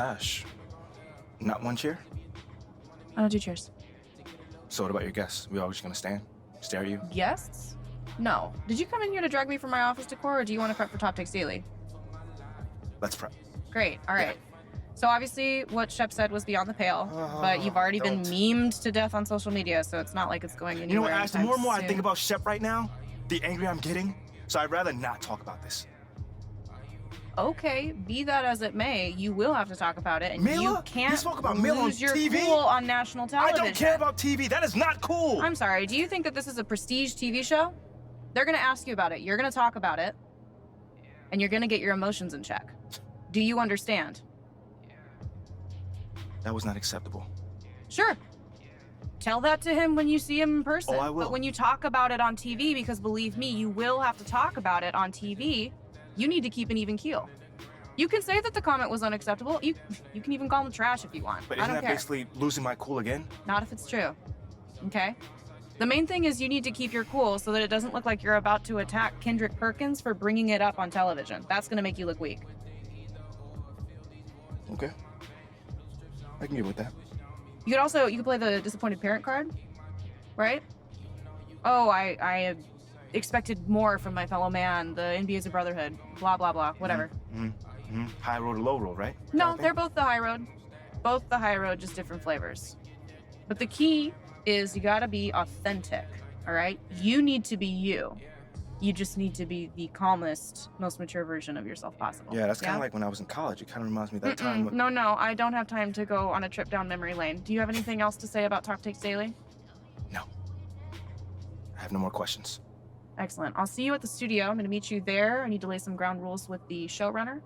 Ash, not one chair? I don't do cheers. So what about your guests? We all just gonna stand, stare at you? Guests? No. Did you come in here to drag me from my office decor, or do you want to prep for Top Takes Daily? Let's prep. Great. All right. So obviously what Shep said was beyond the pale, but you've already been memed to death on social media, so it's not like it's going anywhere. You know what, Ash, the more and more I soon. think about Shep right now, the angrier I'm getting, so I'd rather not talk about this. Okay, be that as it may, you will have to talk about it, and Mila? you You can't spoke about Mila on lose your TV? cool on national television. I don't care about TV. That is not cool. I'm sorry, do you think that this is a prestige TV show? They're gonna ask you about it, you're gonna talk about it, and you're gonna get your emotions in check. Do you understand? That was not acceptable. Sure. Tell that to him when you see him in person. Oh, I will. But when you talk about it on TV, because believe me, you will have to talk about it on TV, you need to keep an even keel. You can say that the comment was unacceptable. You can even call him trash if you want. But I isn't don't that care. basically losing my cool again? Not if it's true. Okay? The main thing is you need to keep your cool so that it doesn't look like you're about to attack Kendrick Perkins for bringing it up on television. That's going to make you look weak. Okay. I can get with that. You could play the disappointed parent card, right? Oh, I expected more from my fellow man. The NBA is a brotherhood. Blah, blah, blah. Whatever. High road or low road, right? No, they're both the high road. Both the high road, just different flavors. But the key is you gotta be authentic, all right? You need to be you. You just need to be the calmest, most mature version of yourself possible. Yeah, that's kind of like when I was in college. It kind of reminds me of that time. When... No, I don't have time to go on a trip down memory lane. Do you have anything else to say about Top Takes Daily? No. I have no more questions. Excellent. I'll see you at the studio. I'm gonna meet you there. I need to lay some ground rules with the showrunner.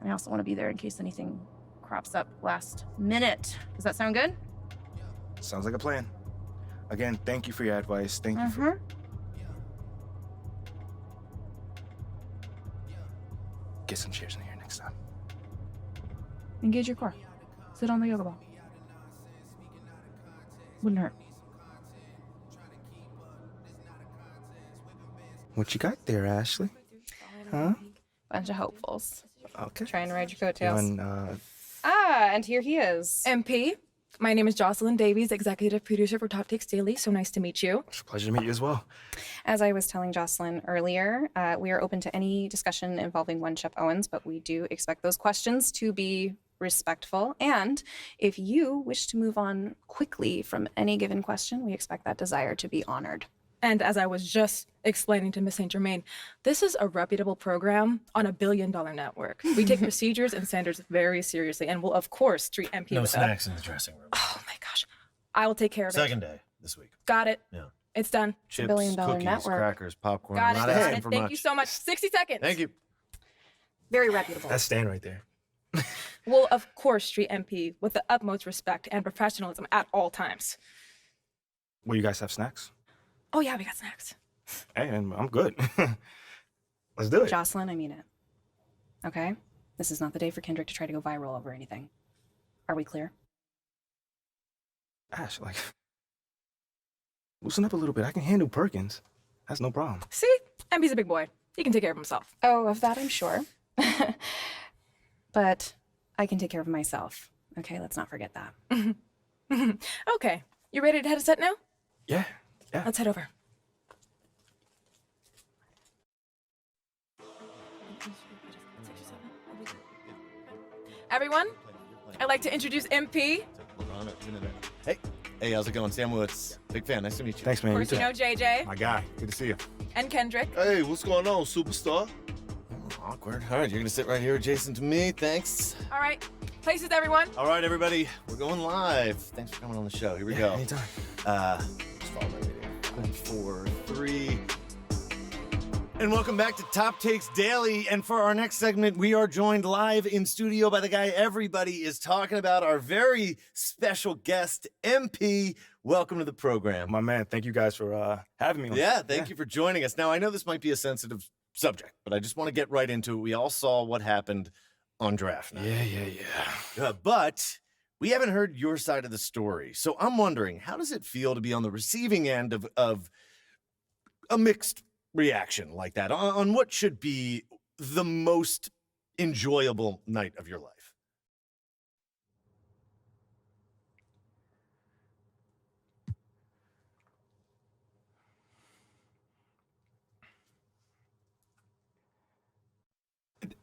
And I also want to be there in case anything crops up last minute. Does that sound good? Sounds like a plan. Again, thank you for your advice. Thank you for... Get some chairs in here next time. Engage your core. Sit on the yoga ball. Wouldn't hurt. What you got there, Ashley? Huh? Bunch of hopefuls. Okay. Trying to ride your coattails. And, and here he is. MP, my name is Jocelyn Davies, executive producer for Top Takes Daily. So nice to meet you. it's a pleasure to meet you as well. As I was telling Jocelyn earlier, we are open to any discussion involving one Shep Owens, but we do expect those questions to be respectful. And if you wish to move on quickly from any given question, we expect that desire to be honored. And as I was just explaining to Miss St. Germain, this is a reputable program on a billion-dollar network. We take procedures and standards very seriously and will, of course, treat MP No with snacks in the dressing room. Oh my gosh. I will take care of it. Second day this week. Got it. Yeah. It's done. Chips, billion-dollar cookies, network. crackers, popcorn. Got I'm it. not Got asking it. for Thank much. you so much. 60 seconds. Thank you. Very reputable. That's Stan right there. We'll, of course, treat MP with the utmost respect and professionalism at all times. Will you guys have snacks? Oh, yeah, we got snacks. Hey, I'm good. Let's do it. Jocelyn, I mean it. Okay? This is not the day for Kendrick to try to go viral over anything. Are we clear? Ash, like, loosen up a little bit. I can handle Perkins. That's no problem. See? MP's a big boy. He can take care of himself. Oh, of that I'm sure. But I can take care of myself. Okay, let's not forget that. Okay. You ready to head to set now? Yeah. Let's head over. Everyone, I'd like to introduce MP. Hey, how's it going? Sam Woods. Big fan. Nice to meet you. Thanks, man. Of course, you know JJ My guy. Good to see you. and Kendrick. Hey, what's going on, superstar? Awkward. All right, you're gonna sit right here adjacent to me. Thanks. All right, places, everyone. All right, everybody, we're going live. Thanks for coming on the show. Here we go. Anytime. Just follow my video. 5, 4, 3. And welcome back to Top Takes Daily. And for our next segment, we are joined live in studio by the guy everybody is talking about, our very special guest, MP. Welcome to the program. My man, thank you guys for having me. Yeah, thank you for joining us. Now, I know this might be a sensitive subject, but I just want to get right into it. We all saw what happened on draft night. Yeah. But we haven't heard your side of the story. So I'm wondering, how does it feel to be on the receiving end of a mixed reaction like that on what should be the most enjoyable night of your life?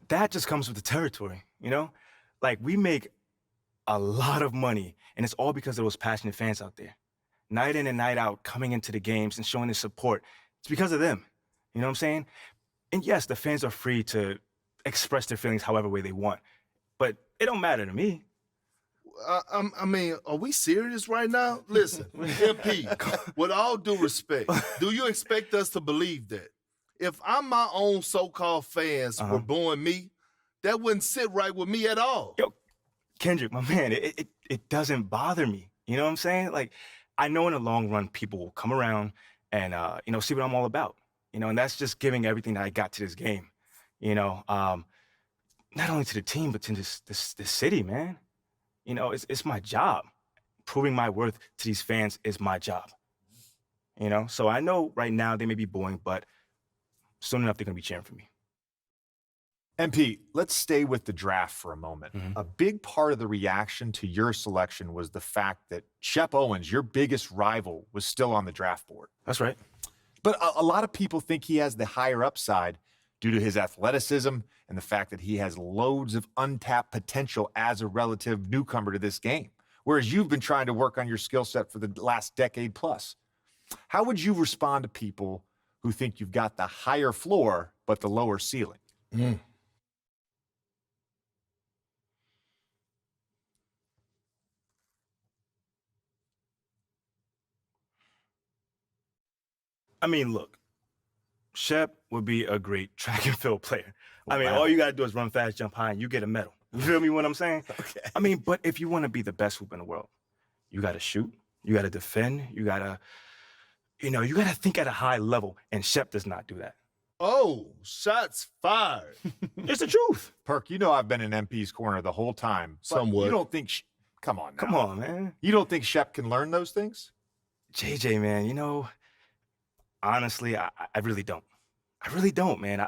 that just comes with the territory, you know? Like, we make a lot of money, and it's all because of those passionate fans out there. Night in and night out, coming into the games and showing their support. It's because of them. You know what I'm saying? And yes, the fans are free to express their feelings however way they want, but it don't matter to me. I mean, are we serious right now? Listen, MP, with all due respect, do you expect us to believe that? If I'm my own so-called fans were booing me, that wouldn't sit right with me at all. Yo, Kendrick, my man, it doesn't bother me. You know what I'm saying? Like, I know in the long run, people will come around and, see what I'm all about. And that's just giving everything that I got to this game. Not only to the team, but to this city, man. It's my job. Proving my worth to these fans is my job. So I know right now they may be booing, but soon enough they're gonna be cheering for me. MP, let's stay with the draft for a moment. A big part of the reaction to your selection was the fact that Shep Owens, your biggest rival, was still on the draft board. That's right. But a lot of people think he has the higher upside due to his athleticism and the fact that he has loads of untapped potential as a relative newcomer to this game, whereas you've been trying to work on your skill set for the last decade plus. How would you respond to people who think you've got the higher floor but the lower ceiling? I mean, look, Shep would be a great track and field player. I mean, Wow. all you gotta do is run fast, jump high, and you get a medal. You feel me what I'm saying? Okay. I mean, but if you want to be the best hoop in the world, you gotta shoot, you gotta defend, you gotta think at a high level, and Shep does not do that. Oh, shots fired. It's the truth. Perk, I've been in MP's corner the whole time. But Somewhat. You don't think... Come on now. Come on, man. You don't think Shep can learn those things? JJ, man, honestly, I really don't. I really don't, man.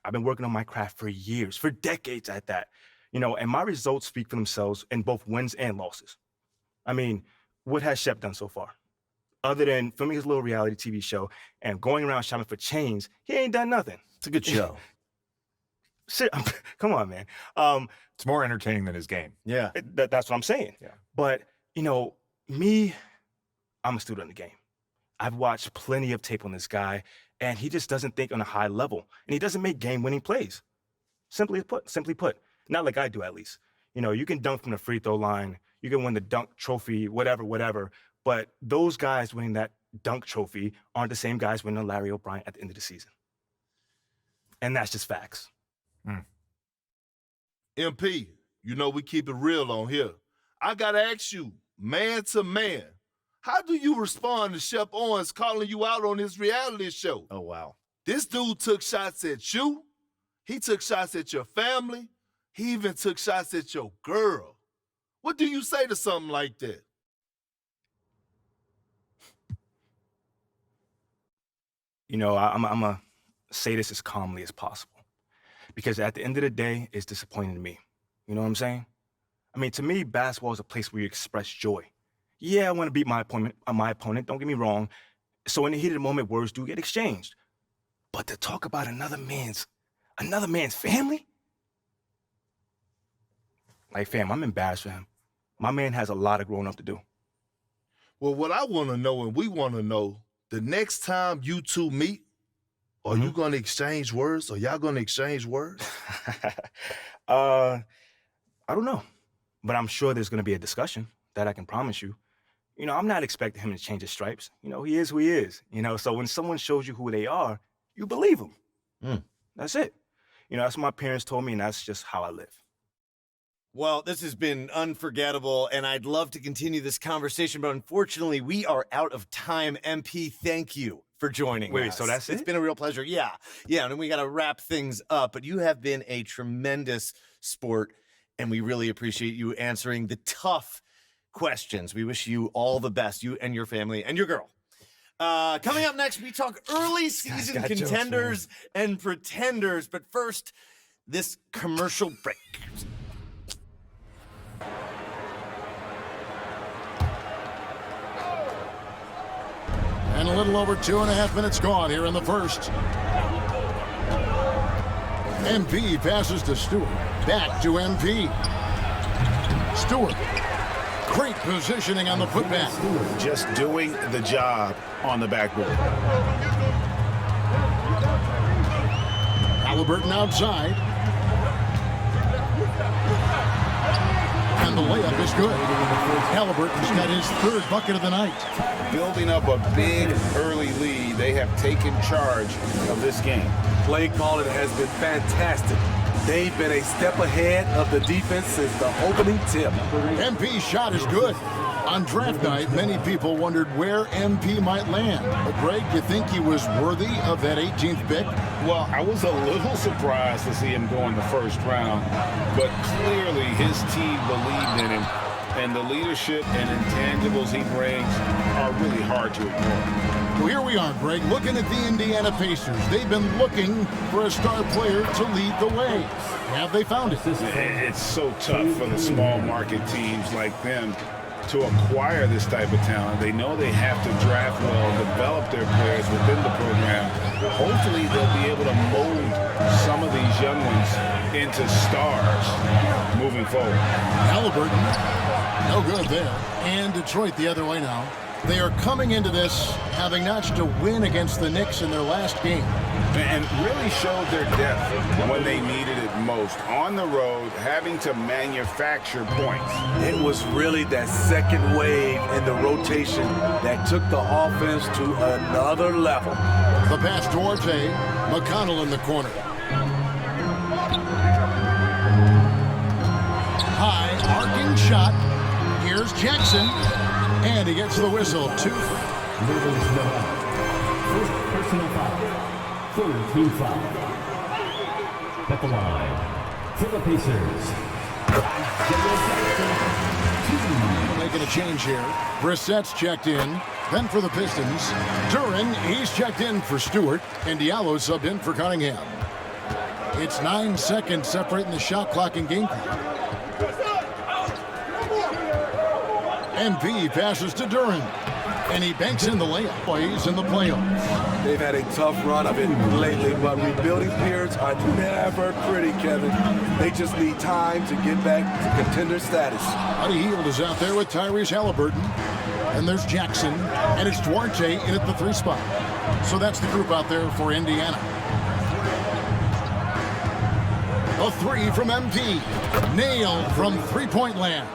I've been working on my craft for years, for decades at that, and my results speak for themselves in both wins and losses. I mean, what has Shep done so far? Other than filming his little reality TV show and going around shopping for chains, he ain't done nothing. It's a good show. Shit, come on, man. It's more entertaining than his game. Yeah. That's what I'm saying. Yeah. But, I'm a student of the game. I've watched plenty of tape on this guy, and he just doesn't think on a high level, and he doesn't make game-winning plays. Simply put, not like I do at least. You can dunk from the free throw line, you can win the dunk trophy, whatever, but those guys winning that dunk trophy aren't the same guys winning a Larry O'Brien at the end of the season. And that's just facts. MP, we keep it real on here. I gotta ask you, man to man, how do you respond to Shep Owens calling you out on his reality show? Oh, wow. This dude took shots at you. He took shots at your family. He even took shots at your girl. What do you say to something like that? I'm going to say this as calmly as possible. Because at the end of the day, it's disappointing to me. You know what I'm saying? I mean, to me, basketball is a place where you express joy. Yeah, I want to beat my opponent, don't get me wrong. So in the heat of the moment, words do get exchanged. But to talk about another man's family? Like, fam, I'm embarrassed for him. My man has a lot of growing up to do. Well, what I want to know and we want to know, the next time you two meet, are you going to exchange words? Are y'all going to exchange words? I don't know. But I'm sure there's going to be a discussion, that I can promise you. I'm not expecting him to change his stripes. He is who he is. So when someone shows you who they are, you believe them. That's it. That's what my parents told me, and that's just how I live. Well, this has been unforgettable, and I'd love to continue this conversation, but unfortunately, we are out of time. MP, thank you for joining us. Wait, so that's It's it? been a real pleasure. Yeah, and we got to wrap things up, but you have been a tremendous sport, and we really appreciate you answering the tough questions. We wish you all the best, you and your family and your girl. Coming up next, we talk early season got jokes, contenders and pretenders, but first, this commercial break. And a little over 2.5 minutes gone here in the first. MP passes to Stewart. Back to MP. Stewart. Great positioning on the putback. Just doing the job on the backboard. Halliburton outside. And the layup is good. Halliburton's got his third bucket of the night. Building up a big early lead, they have taken charge of this game. Play calling has been fantastic. They've been a step ahead of the defense since the opening tip. MP's shot is good. On draft night, many people wondered where MP might land. But Greg, you think he was worthy of that 18th pick? Well, I was a little surprised to see him go in the first round, but clearly his team believed in him, and the leadership and intangibles he brings are really hard to ignore. Well, here we are, Greg, looking at the Indiana Pacers. They've been looking for a star player to lead the way. Have they found it? It's so tough for the small market teams like them to acquire this type of talent. They know they have to draft well, develop their players within the program. Hopefully they'll be able to mold some of these young ones into stars moving forward. Halliburton, no good there. And Detroit the other way now. They are coming into this having notched a win against the Knicks in their last game. And really showed their depth when they needed it most. On the road, having to manufacture points. It was really that second wave in the rotation that took the offense to another level. The pass towards McConnell in the corner. High arcing shot. Here's Jackson. And he gets the whistle. 2. First personal foul. Third team foul. At the line for the Pacers. Making a change here. Brissett's checked in. Then for the Pistons. Duran, he's checked in for Stewart. And Diallo subbed in for Cunningham. It's 9 seconds separating the shot clock and game clock. MP passes to Duran, and he banks in the layup. Plays in the playoffs. They've had a tough run of it lately, but rebuilding periods are never pretty, Kevin. They just need time to get back to contender status. Buddy Hield is out there with Tyrese Halliburton, and there's Jackson, and it's Duarte in at the 3 spot. So that's the group out there for Indiana. A 3 from MP, nailed from three-point land.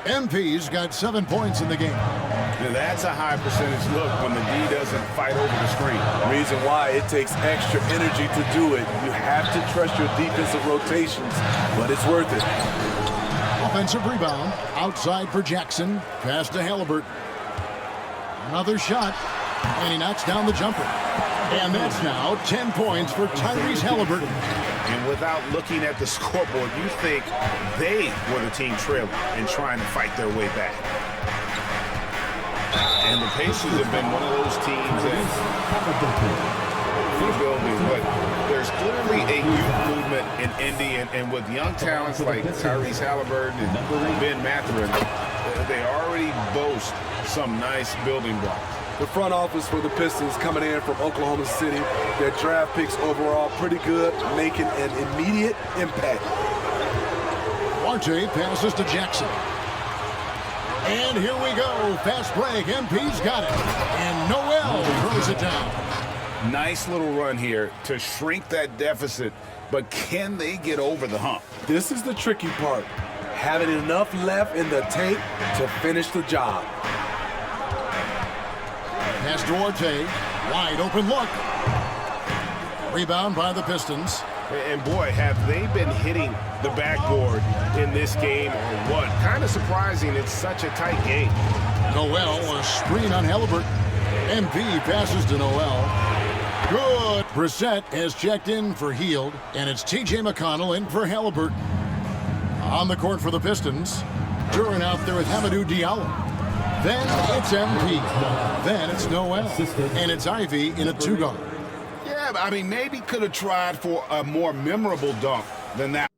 MP's got 7 points in the game. Now that's a high percentage look when the D doesn't fight over the screen. Reason why it takes extra energy to do it. You have to trust your defensive rotations, but it's worth it. Offensive rebound, outside for Jackson, pass to Halliburton. Another shot, and he knocks down the jumper. And that's now 10 points for Tyrese Halliburton. And without looking at the scoreboard, you think they were the team trailing and trying to fight their way back. And the Pacers have been one of those teams that rebuilding, but there's clearly a youth movement in Indy, and with young talents like Tyrese Halliburton and Ben Mathurin, they already boast some nice building blocks. The front office for the Pistons coming in from Oklahoma City, their draft picks overall pretty good, making an immediate impact. Duarte passes to Jackson. And here we go. Fast break. MP's got it. And Noel throws it down. Nice little run here to shrink that deficit, but can they get over the hump? This is the tricky part. Having enough left in the tank to finish the job. Pass to Duarte. Wide open look. Rebound by the Pistons. And boy, have they been hitting the backboard in this game or what? Kind of surprising it's such a tight game. Noel, a screen on Halliburton. MP passes to Noel. Good. Brissett has checked in for Hield, and it's T.J. McConnell in for Halliburton. On the court for the Pistons. Duran out there with Hamidou Diallo. Then it's MP. Then it's Noel. And it's Ivy in a 2-guard. Yeah, I mean, maybe could have tried for a more memorable dunk than that.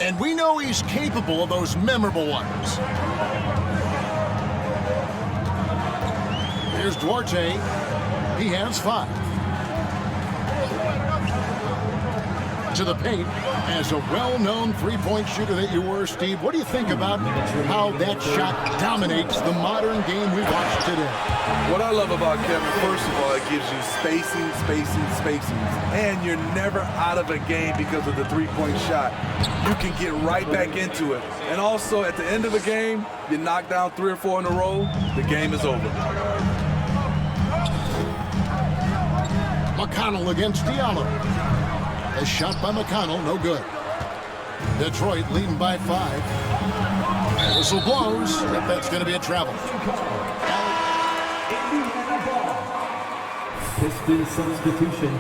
And we know he's capable of those memorable ones. Here's Duarte. He has 5. To the paint as a well-known three-point shooter that you were, Steve. What do you think about how that shot dominates the modern game we watch today? What I love about Kevin, first of all, it gives you spacing, and you're never out of a game because of the three-point shot. You can get right back into it. And also, at the end of a game, you knock down 3 or 4 in a row, the game is over. McConnell against Diallo. A shot by McConnell, no good. Detroit leading by 5. Whistle blows, if that's going to be a travel. Piston substitution,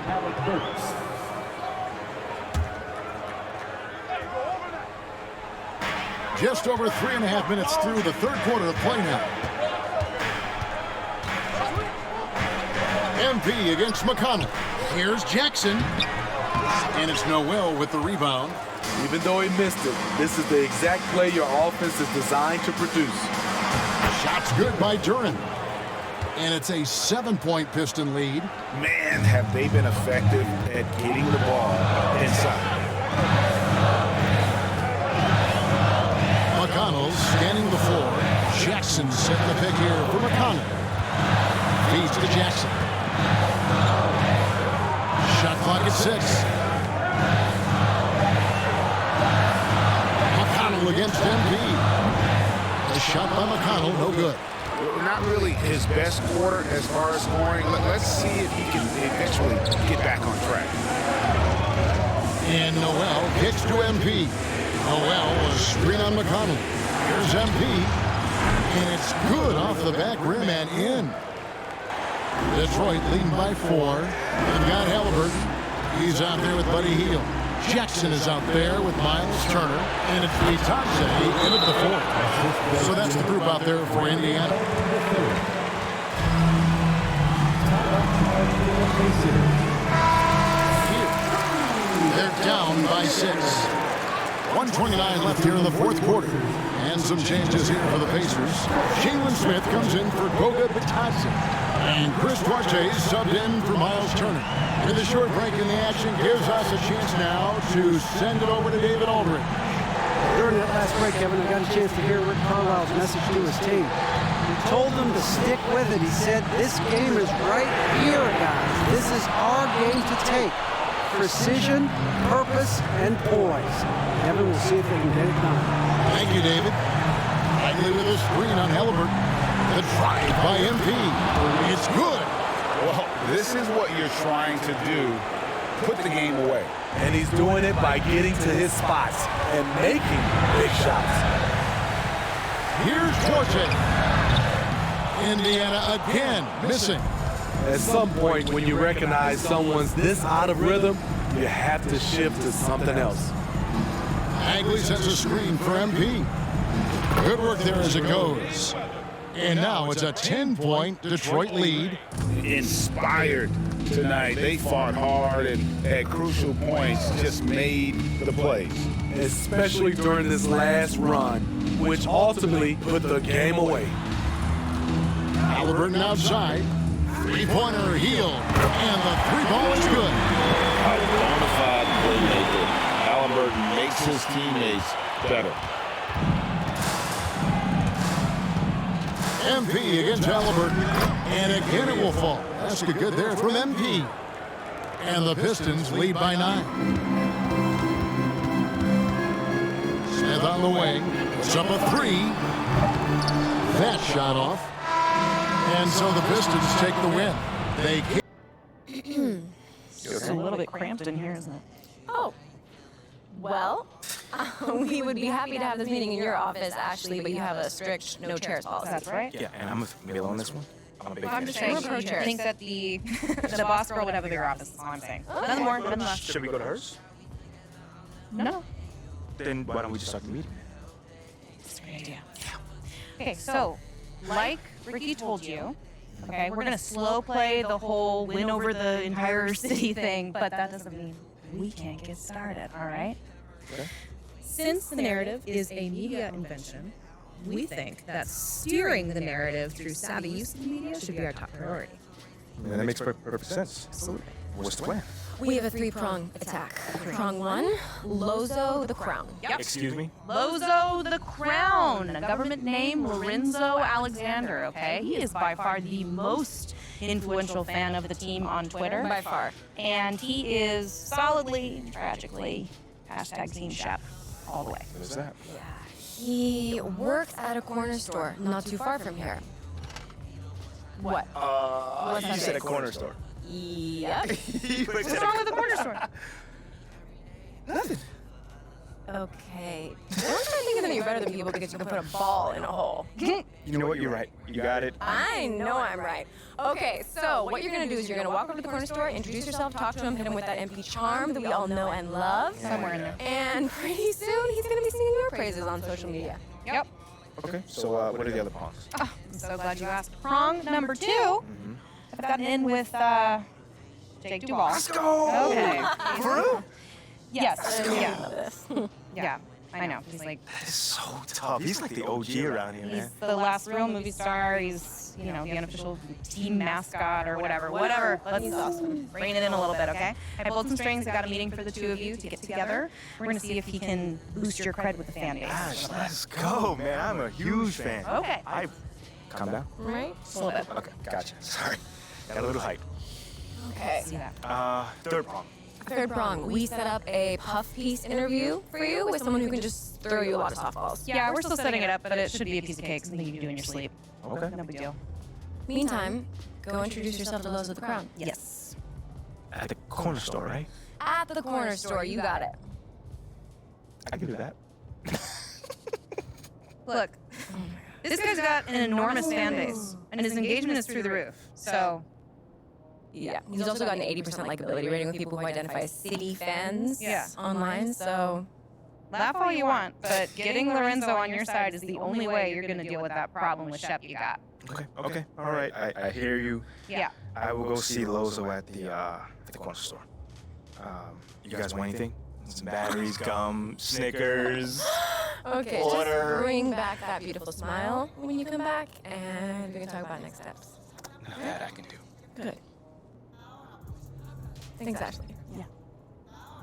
Alec Burks. Just over 3.5 minutes through the third quarter of play now. MP against McConnell. Here's Jackson. And it's Noel with the rebound. Even though he missed it, this is the exact play your offense is designed to produce. Shot's good by Duran. And it's a 7-point Piston lead. Man, have they been effective at getting the ball inside. McConnell scanning the floor. Jackson set the pick here for McConnell. Feeds to Jackson. Shot clock at 6. McConnell against MP. A shot by McConnell, no good. Not really his best quarter as far as scoring. Let's see if he can eventually get back on track. And Noel kicks to MP. Noel a screen on McConnell. Here's MP. And it's good off the back rim and in. Detroit leading by 4. They've got Halliburton. He's out there with Buddy Hield. Jackson is out there with Miles Turner. And it's Vitadze into the 4th. So that's the group out there for Indiana. They're down by 6. 1:29 left here in the fourth quarter. And some changes here for the Pacers. Jalen Smith comes in for Goga Bitadze. And Chris Duarte subbed in for Miles Turner. With a short break in the action gives us a chance now to send it over to David Aldridge. During that last break, Kevin, I got a chance to hear Rick Carlisle's message to his team. He told them to stick with it. He said, this game is right here, guys. This is our game to take. Precision, purpose, and poise. Kevin, we'll see if they can get it done. Thank you, David. Bagley with a screen on Halliburton. The drive by MP. It's good. Well, this is what you're trying to do. Put the game away. And he's doing it by getting to his spots and making big shots. Here's Duarte. Indiana again missing. At some point, when you recognize someone's this out of rhythm, you have to shift to something else. Bagley sets a screen for MP. Good work there as it goes. And now it's a 10-point Detroit lead. Inspired tonight. They fought hard and at crucial points just made the plays. Especially during this last run, which ultimately put the game away. Halliburton outside. Three-pointer Hield. And the three ball is good. A bona fide playmaker. Halliburton makes his teammates better. MP against Halliburton. And again it will fall. That's good there from MP. And the Pistons lead by 9. Smith on the wing. Puts up a 3. That shot off. And so the Pistons take the win. They can't. It's a little bit cramped in here, isn't it? Oh, well, we would be happy to have this meeting in your office, Ashley, but you have a strict no chairs policy. That's right. Yeah, and I'm a Bill on this one. I'm a big I'm fan. just saying, We're pro I chairs. think that the boss girl would have a bigger office, is all I'm saying. Nothing more, nothing less. Should we go to hers? No. Then why don't we just start the meeting? That's a great idea. Okay, so, like Ricky told you, okay, we're gonna slow play the whole win over the entire city thing, but that doesn't mean we can't get started, all right? Since the narrative is a media invention, we think that steering the narrative through savvy use of the media should be our top priority. And that makes perfect sense. Absolutely. What's the plan? We have a 3-prong attack. Prong 1, Lozo the Crown. Excuse me? Lozo the Crown, a government name, Lorenzo Alexander, okay? He is by far the most influential fan of the team on Twitter. By far. And he is solidly, tragically, #Team Chef all the way. What is that? He works at a corner store not too far from here. What? What's You that said a big? corner store. Yep. What's wrong with the corner store? Nothing. Okay. Don't try thinking that you're better than people because you can put a ball in a hole. You know what? You're right. You got it. I know I'm right. Okay, so what you're gonna do is you're gonna walk over to the corner store, introduce yourself, talk to him, hit him with that MP charm that we all know and love. Somewhere in there. And pretty soon he's gonna be singing your praises on social media. Yep. Okay. So what are the other pawns? Oh, I'm so glad you asked. Prong number 2. I've gotten in with Jake Duvall. Let's go. Okay. For real? Yes. Yeah. I know. He's like, That's so tough. He's like the OG around here, he's man. the last real movie star. He's, the unofficial team mascot or whatever. Let's awesome. rein it in a little bit, okay? I pulled some strings. I got a meeting for the two of you to get together. We're going to see if he can boost your cred with the fan base. Gosh, let's go, man. I'm a huge fan. Okay. Calm down. Right? Just a little bit. Okay, gotcha. Sorry. Got a little hype. Okay. See that. Third prong. Third prong, we set up a puff piece interview for you with someone who can just throw you a lot of softballs. Yeah, we're still setting it up, but it should be a piece of cake, something you can do in your sleep. Okay. No big deal. Meantime, go introduce yourself to Lozo the Crown. Yes. At the corner store, right? At the corner store, you got it. I can do that. Look, this guy's got an enormous fan base, and his engagement is through the roof. So, Yeah. He's also got an 80% likability rating with people who identify as City fans online, so... laugh all you want, but getting Lorenzo on your side is the only way you're going to deal with that problem with Shep you got. Okay. All right. I hear you. Yeah. I will go see Lozo at the corner store. You guys want anything? Some batteries, gum, Snickers. Okay, Water. just bring back that beautiful smile when you come back, and we can talk about next steps. That I can do. Good. Thanks, Ashley.